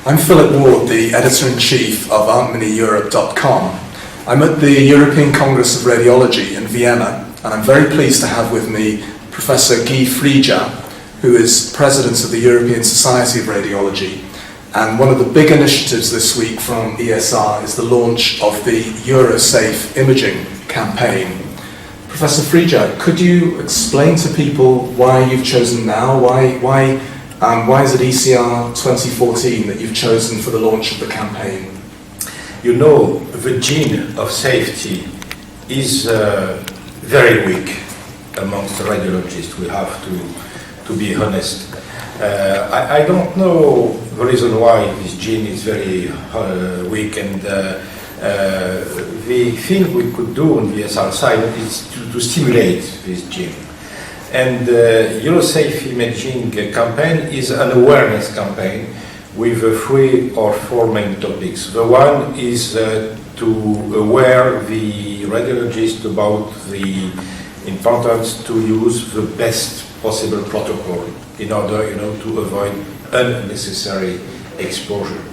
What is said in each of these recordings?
I'm Philip Ward, the Editor-in-Chief of Aren'tManyEurope.com. I'm at the European Congress of Radiology in Vienna, and I'm very pleased to have with me Professor Frija, who is President of the European Society of Radiology. And one of the big initiatives this week from ESR is the launch of the EuroSafe Imaging campaign. Professor Frija, could you explain to people why you've chosen now? Why is it ECR 2014 that you've chosen for the launch of the campaign? You know, the gene of safety is very weak amongst the radiologists. We have to be honest. I don't know the reason why this gene is very weak, and the thing we could do on the ESR side is to stimulate this gene. And the EuroSafe Imaging campaign is an awareness campaign with 3 or 4 main topics. The one is to aware the radiologist about the importance to use the best possible protocol in order, to avoid unnecessary exposure.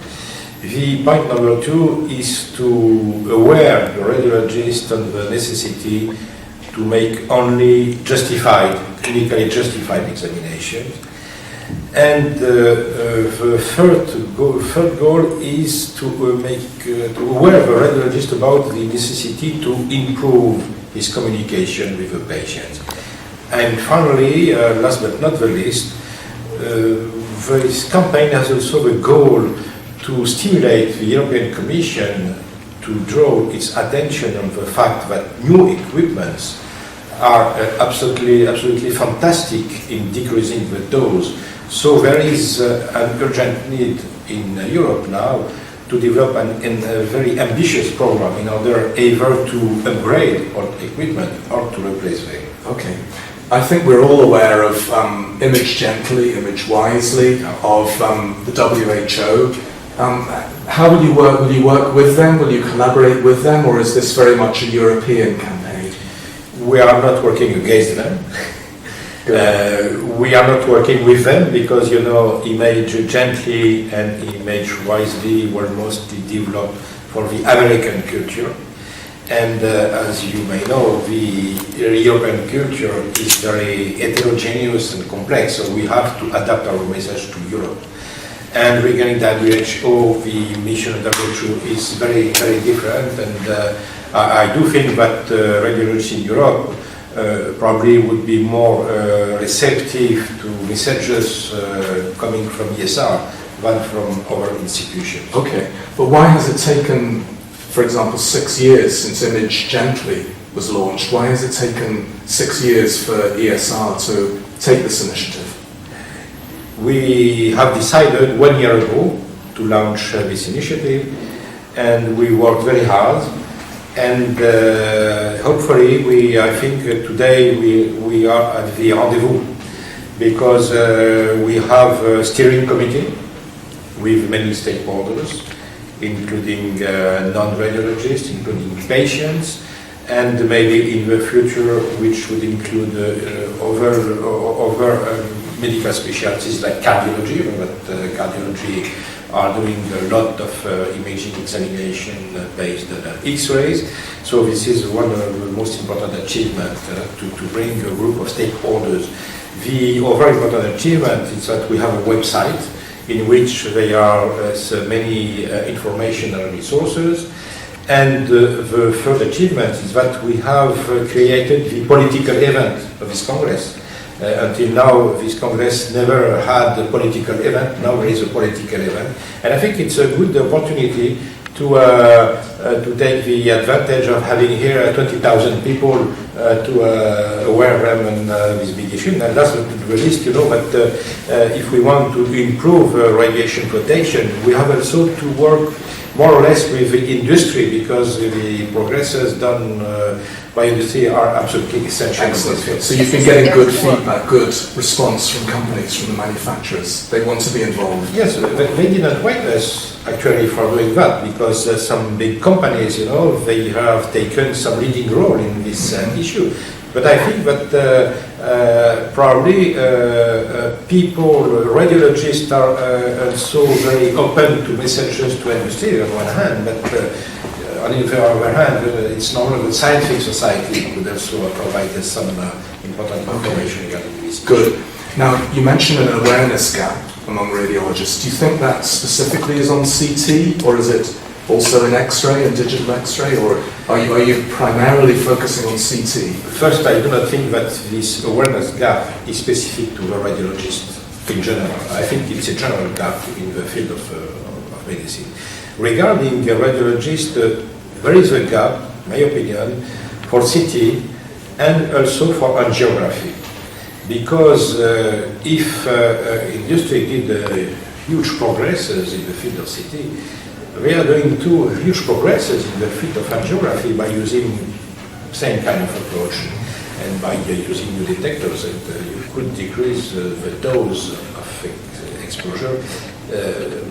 The point number 2 is to aware the radiologist on the necessity to make only clinically justified examinations. And the third goal is to aware the radiologist about the necessity to improve his communication with the patient. And finally, last but not the least, this campaign has also the goal to stimulate the European Commission to draw its attention on the fact that new equipments are absolutely fantastic in decreasing the dose. So there is an urgent need in Europe now to develop a very ambitious program in order either to upgrade our equipment or to replace them. Okay. I think we're all aware of Image Gently, Image Wisely, of the WHO. How will you work? Will you work with them? Will you collaborate with them? Or is this very much a European campaign? We are not working against them. We are not working with them because, Image Gently and Image Wisely were mostly developed for the American culture. And as you may know, the European culture is very heterogeneous and complex, so we have to adapt our message to Europe. And regarding WHO, the mission of WHO is very, very different, and I do think that radiologists in Europe probably would be more receptive to messages coming from ESR than from other institutions. Okay, but why has it taken, for example, 6 years since Image Gently was launched? Why has it taken 6 years for ESR to take this initiative? We have decided 1 year ago to launch this initiative, and we worked very hard. And hopefully, I think today we are at the rendezvous, because we have a steering committee with many stakeholders, including non-radiologists, including patients, and maybe in the future, which would include other medical specialties like cardiology, but cardiology are doing a lot of imaging examination based on X-rays. So this is one of the most important achievements to bring a group of stakeholders. The other important achievement is that we have a website in which there are many informational resources. And the third achievement is that we have created the political event of this Congress. Until now, this Congress never had a political event. Now there is a political event. And I think it's a good opportunity to take the advantage of having here 20,000 people to aware them on this big issue. And last but not least, that if we want to improve radiation protection, we have also to work more or less with the industry, because the progresses done by industry are absolutely essential. Excellent. So you've been getting good feedback, good response from companies, from the manufacturers. They want to be involved. Yes, they didn't wait us actually for doing that, because some big companies, they have taken some leading role in this issue. But I think that probably people, radiologists are also very open to messages to industry on one hand, but on the other hand, it's normal that scientific society would also provide us some important information regarding this. Good. Now, you mentioned an awareness gap among radiologists. Do you think that specifically is on CT, or is it also in X-ray and digital X-ray, or are you primarily focusing on CT? First, I do not think that this awareness gap is specific to the radiologist in general. I think it's a general gap in the field of medicine. Regarding a radiologist, there is a gap, in my opinion, for CT and also for angiography. Because if industry did huge progresses in the field of CT, we are doing two huge progresses in the field of angiography by using same kind of approach and by using new detectors, and you could decrease the dose of exposure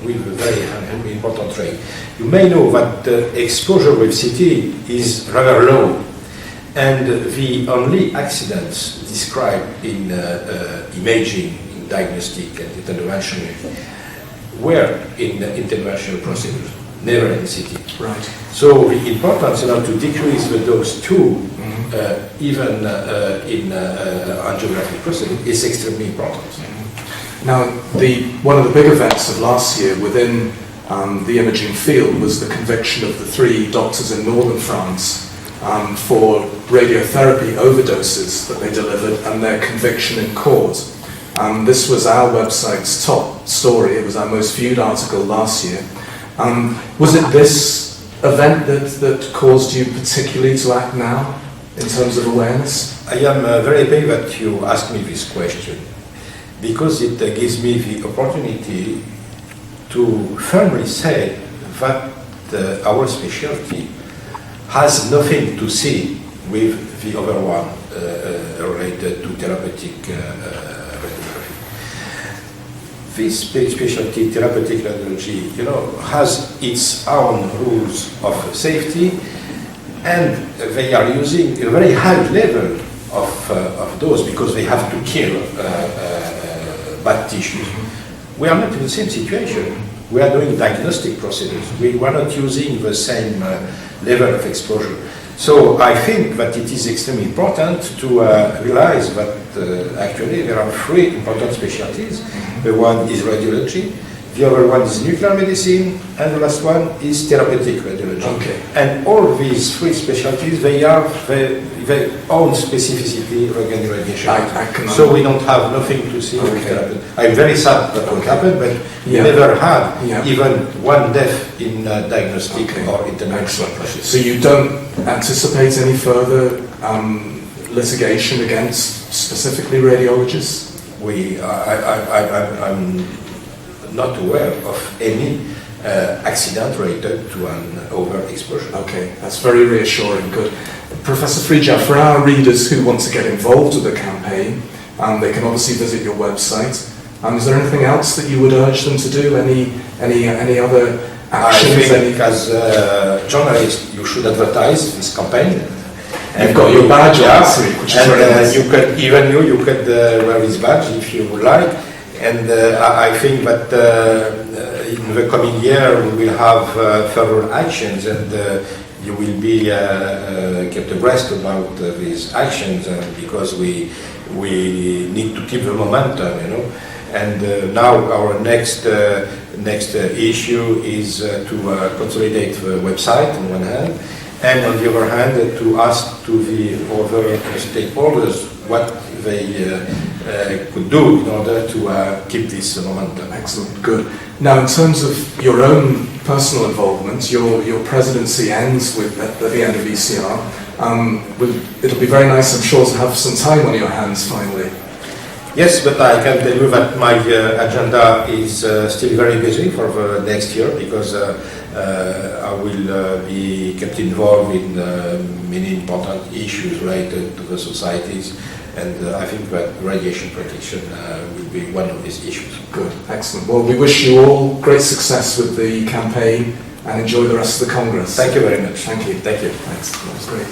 with a very important rate. You may know that exposure with CT is rather low, and the only accidents described in imaging, in diagnostic and intervention were in interventional procedures, never in CT. Right. So the importance to decrease the dose too, even in angiographic procedure, is extremely important. Now, one of the big events of last year within the imaging field was the conviction of the 3 doctors in northern France for radiotherapy overdoses that they delivered, and their conviction in court. This was our website's top story. It was our most viewed article last year. Was it this event that caused you particularly to act now in terms of awareness? I am very happy that you asked me this question, because it gives me the opportunity to firmly say that our specialty has nothing to see with the other one related to therapeutic radiology. This specialty, therapeutic radiology, has its own rules of safety, and they are using a very high level of dose because they have to kill bad tissues. We are not in the same situation. We are doing diagnostic procedures. We are not using the same level of exposure. So I think that it is extremely important to realize that actually there are 3 important specialties. The one is radiology, the other one is nuclear medicine, and the last one is therapeutic radiology. Okay. And all these 3 specialties, they have their own specificity regarding radiation. So we don't have nothing to see with therapy. I'm very sad that what happened, but we never had even one death in diagnostic or interventional procedures. So you don't anticipate any further litigation against specifically radiologists? I'm not aware of any accident related to an overexposure. Okay, that's very reassuring. Good. Professor Frija, for our readers who want to get involved with the campaign, they can obviously visit your website. Is there anything else that you would urge them to do? Any other actions? I think as a journalist, you should advertise this campaign. And you've got your badge on this week, which is very nice. You could wear this badge if you would like. And I think that in the coming year we will have further actions, and you will be kept abreast about these actions, because we need to keep the momentum, And now our next issue is to consolidate the website on one hand, and on the other hand to ask to the other stakeholders what they could do in order to keep this momentum. Excellent, good. Now, in terms of your own personal involvement, your presidency ends at the end of ECR. It'll be very nice, I'm sure, to have some time on your hands finally. Yes, but I can tell you that my agenda is still very busy for the next year, because I will be kept involved in many important issues related to the societies, and I think that radiation protection will be one of these issues. Good, excellent. Well, we wish you all great success with the campaign, and enjoy the rest of the Congress. Thank you very much. Thank you. Thanks, that was great.